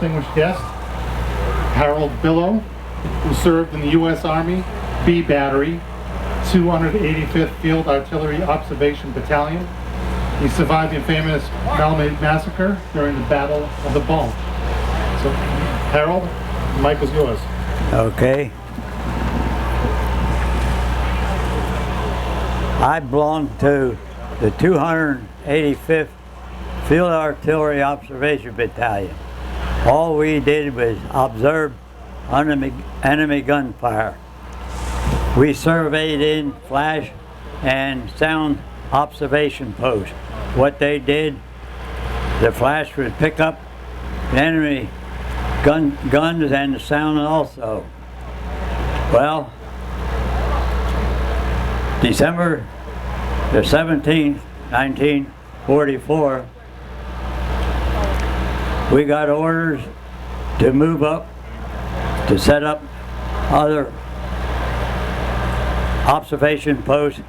distinguished guest, Harold Billow, who served in the U.S. Army B Battery, 285th Field Artillery Observation Battalion. He survived the famous Malmedy Massacre during the Battle of the Bulge. So, Harold, the mic is yours. Okay. I belong to the 285th Field Artillery Observation Battalion. All we did was observe enemy gunfire. We surveyed in flash and sound observation posts. What they did, the flash would pick up the enemy guns and the sound also. Well, December the 17th, 1944, we got orders to move up, to set up other observation posts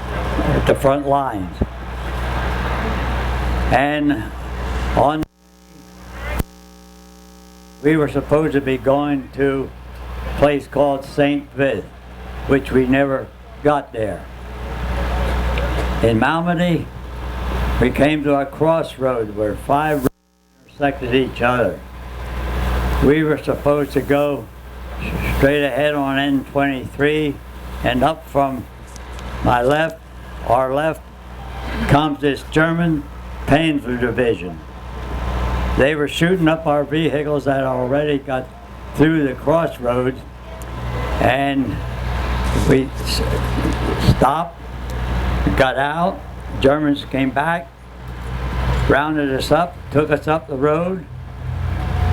at the front lines. And we were supposed to be going to a place called St. Vith, which we never got there. In Malmedy, we came to a crossroad where 5 roads intersected each other. We were supposed to go straight ahead on N23, and up from my left, our left, comes this German Panzer Division. They were shooting up our vehicles that already got through the crossroads, and we stopped, got out. Germans came back, rounded us up, took us up the road.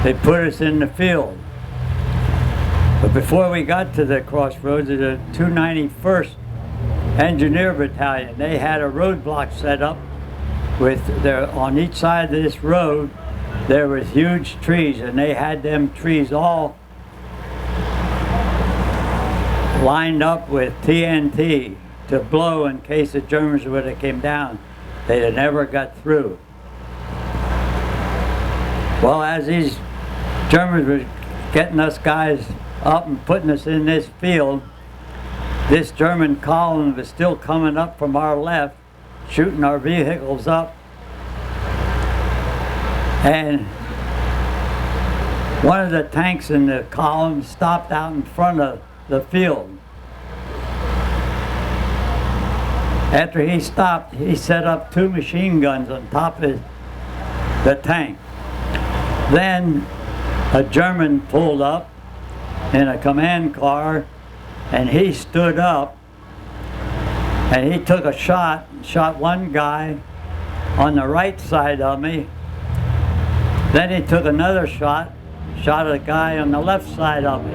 They put us in the field. But before we got to the crossroads, the 291st Engineer Battalion, they had a roadblock set up with on each side of this road there was huge trees, and they had them trees all lined up with TNT to blow in case the Germans would have came down. They'd have never got through. Well, as these Germans were getting us guys up and putting us in this field, this German column was still coming up from our left, shooting our vehicles up. And one of the tanks in the column stopped out in front of the field. After he stopped, he set up 2 machine guns on top of the tank. Then a German pulled up in a command car, and he stood up and he took a shot, shot one guy on the right side of me. Then he took another shot, shot a guy on the left side of me.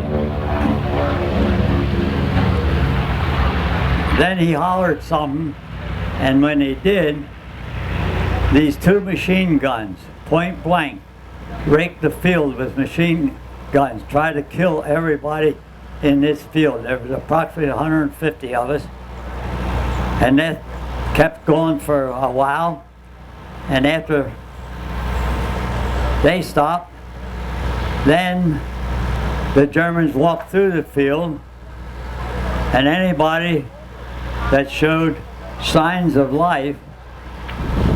Then he hollered something, and when he did, these 2 machine guns, point blank, raked the field with machine guns, tried to kill everybody in this field. There was approximately 150 of us, and that kept going for a while. And after they stopped, then the Germans walked through the field, and anybody that showed signs of life,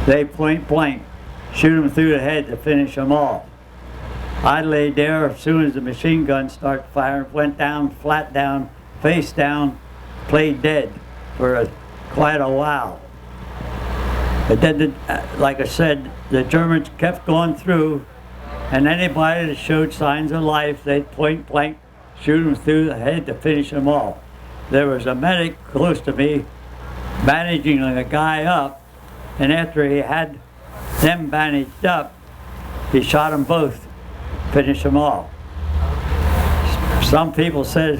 they point blank shoot them through the head to finish them off. I laid there as soon as the machine gun started firing, went down, flat down, face down, played dead for quite a while. But then, like I said, the Germans kept going through, and anybody that showed signs of life, they'd point blank shoot them through the head to finish them off. There was a medic close to me bandaging a guy up, and after he had them bandaged up, he shot them both, finished them off. Some people said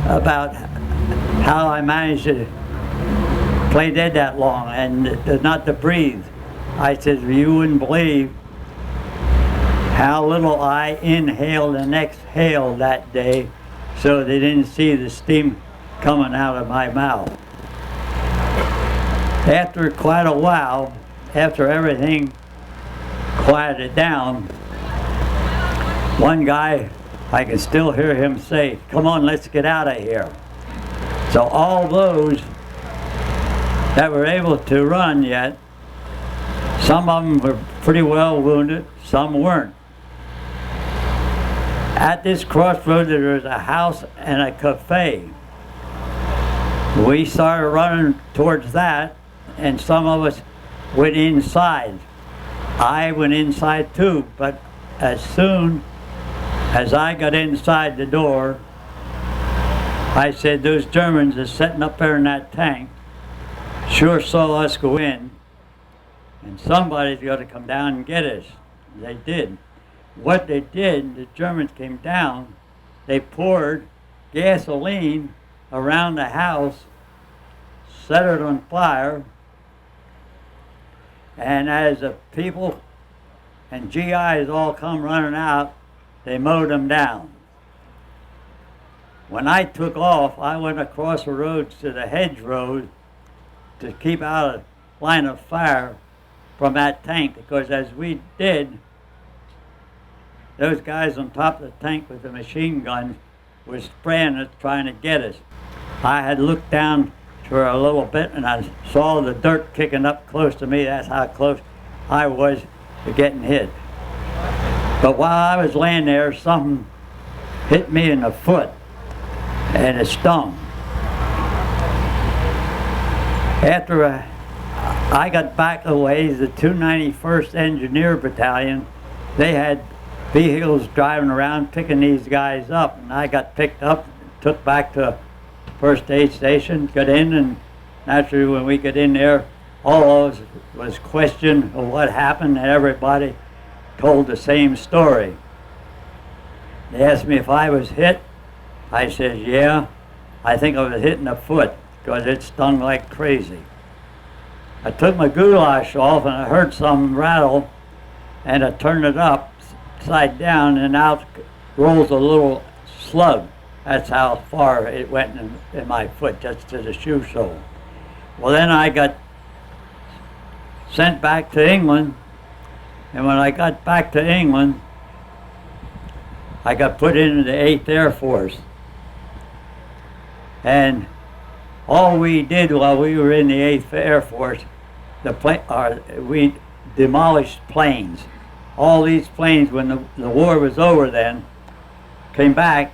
about how I managed to play dead that long and not to breathe. I said, you wouldn't believe how little I inhaled and exhaled that day, so they didn't see the steam coming out of my mouth. After quite a while, after everything quieted down, One guy, I can still hear him say, "Come on, let's get out of here." So all those that were able to run yet, some of them were pretty well wounded, some weren't. At this crossroad there was a house and a cafe. We started running towards that, and some of us went inside. I went inside too, but as soon as I got inside the door, I said, "Those Germans are sitting up there in that tank, sure saw us go in, and somebody's got to come down and get us." They did. What they did, the Germans came down, they poured gasoline around the house, set it on fire, and as the people and GIs all come running out, they mowed them down. When I took off, I went across the roads to the hedgerows to keep out of line of fire from that tank, because as we did, those guys on top of the tank with the machine guns were spraying us, trying to get us. I had looked down for a little bit and I saw the dirt kicking up close to me. That's how close I was to getting hit. But while I was laying there, something hit me in the foot and it stung. After I got back a ways, the 291st Engineer Battalion, they had vehicles driving around picking these guys up, and I got picked up, took back to first aid station, got in, and naturally when we got in there, all of us was questioned of what happened, and everybody told the same story. They asked me if I was hit. I said, yeah, I think I was hit in the foot because it stung like crazy. I took my goulash off and I heard some rattle, and I turned it upside down, and out rolls a little slug. That's how far it went in my foot, just to the shoe sole. Well, then I got sent back to England, and when I got back to England, I got put into the 8th Air Force. And all we did while we were in the 8th Air Force, we demolished planes. All these planes, when the war was over then, came back,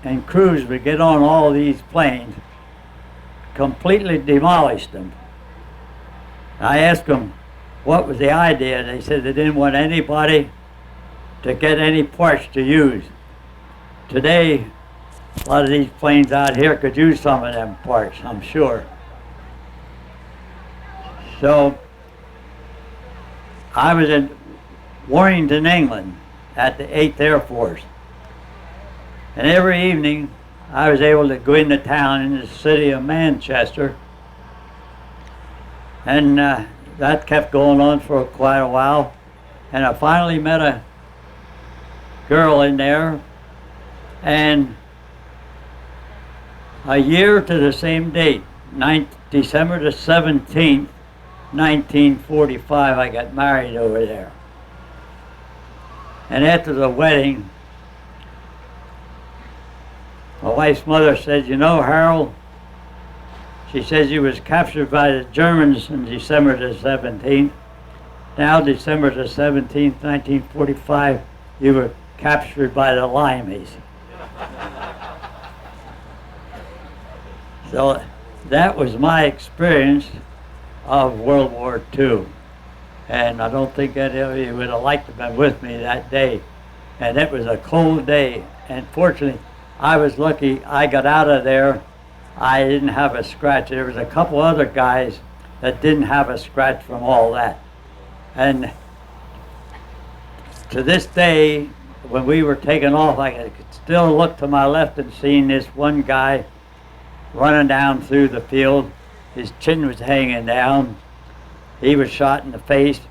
and crews would get on all these planes, completely demolished them. I asked them what was the idea. They said they didn't want anybody to get any parts to use. Today, a lot of these planes out here could use some of them parts, I'm sure. So I was in Warrington, England, at the 8th Air Force. And every evening, I was able to go into town in the city of Manchester. And that kept going on for quite a while. And I finally met a girl in there. And a year to the same date, December the 17th, 1945, I got married over there. And after the wedding, my wife's mother said, "You know, Harold," she says, "you was captured by the Germans on December the 17th. Now, December the 17th, 1945, you were captured by the Limeys." So that was my experience of World War II. And I don't think any of you would have liked to have been with me that day. And it was a cold day. And fortunately, I was lucky. I got out of there. I didn't have a scratch. There was a couple other guys that didn't have a scratch from all that. And to this day, when we were taking off, I could still look to my left and see this one guy running down through the field. His chin was hanging down. He was shot in the face.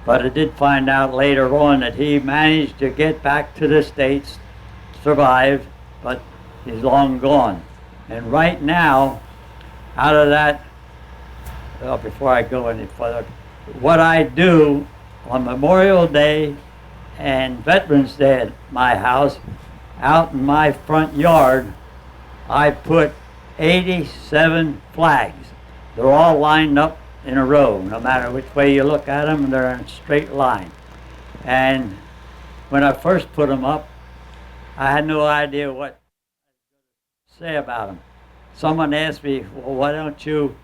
But I did find out later on that he managed to get back to the States, survived, but he's long gone. And right now, out of that, well, before I go any further, what I do on Memorial Day and Veterans Day at my house, out in my front yard, I put 87 flags. They're all lined up in a row. No matter which way you look at them, they're in a straight line. And when I first put them up, I had no idea what to say about them. Someone asked me, well, why don't you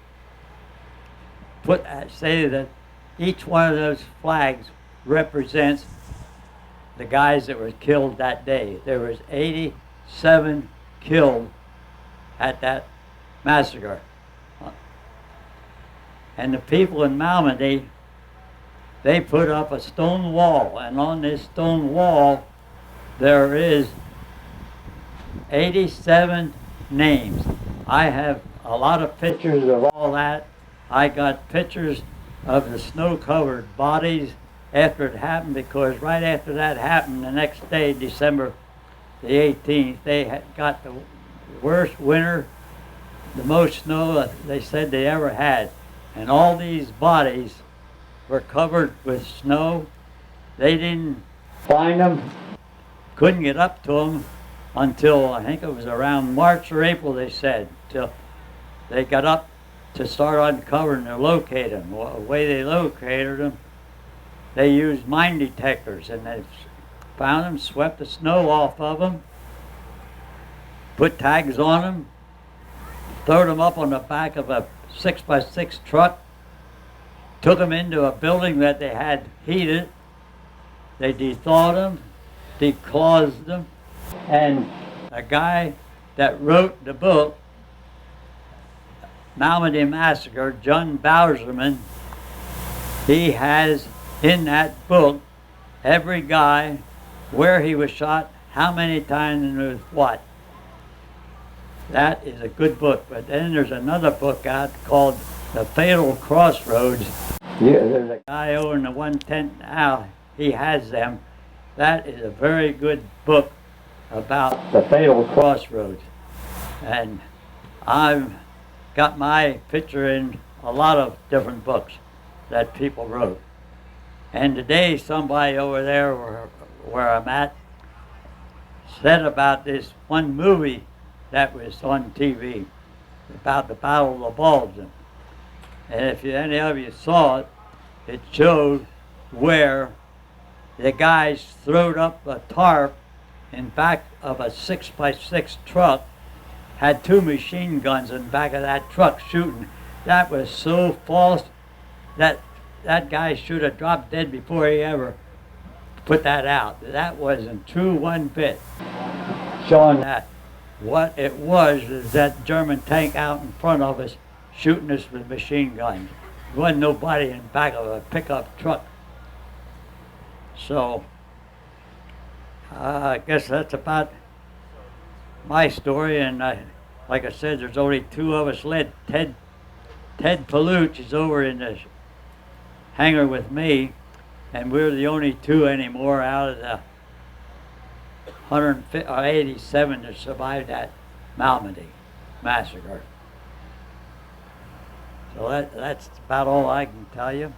say that each one of those flags represents the guys that were killed that day. There was 87 killed at that massacre. And the people in Malmedy, they put up a stone wall, and on this stone wall there is 87 names. I have a lot of pictures of all that. I got pictures of the snow-covered bodies after it happened, because right after that happened, the next day, December the 18th, they had got the worst winter, the most snow that they said they ever had. And all these bodies were covered with snow. They didn't find them, couldn't get up to them until I think it was around March or April, they said, till they got up to start uncovering to locate them. Well, the way they located them, they used mine detectors, and they found them, swept the snow off of them, put tags on them, throwed them up on the back of a 6x6 truck, took them into a building that they had heated. They thawed them, declawed them, and a guy that wrote the book, Malmedy Massacre, John Bowserman, he has in that book every guy, where he was shot, how many times, and with what. That is a good book. But then there's another book out called The Fatal Crossroads. Yeah, there's a guy over in the 110 now, he has them. That is a very good book about the Fatal Crossroads. And I've got my picture in a lot of different books that people wrote. And today somebody over there where I'm at said about this one movie that was on TV about the Battle of the Bulge. And if any of you saw it, it showed where the guys throwed up a tarp in back of a 6x6 truck, had 2 machine guns in the back of that truck shooting. That was so false that that guy should have dropped dead before he ever put that out. That wasn't true one bit. Showing that what it was is that German tank out in front of us shooting us with machine guns. There wasn't nobody in the back of a pickup truck. So I guess that's about my story. And like I said, there's only 2 of us left. Ted Paluch is over in the hangar with me, and we're the only 2 anymore out of the 187 that survived that Malmedy Massacre. So that's about all I can tell you.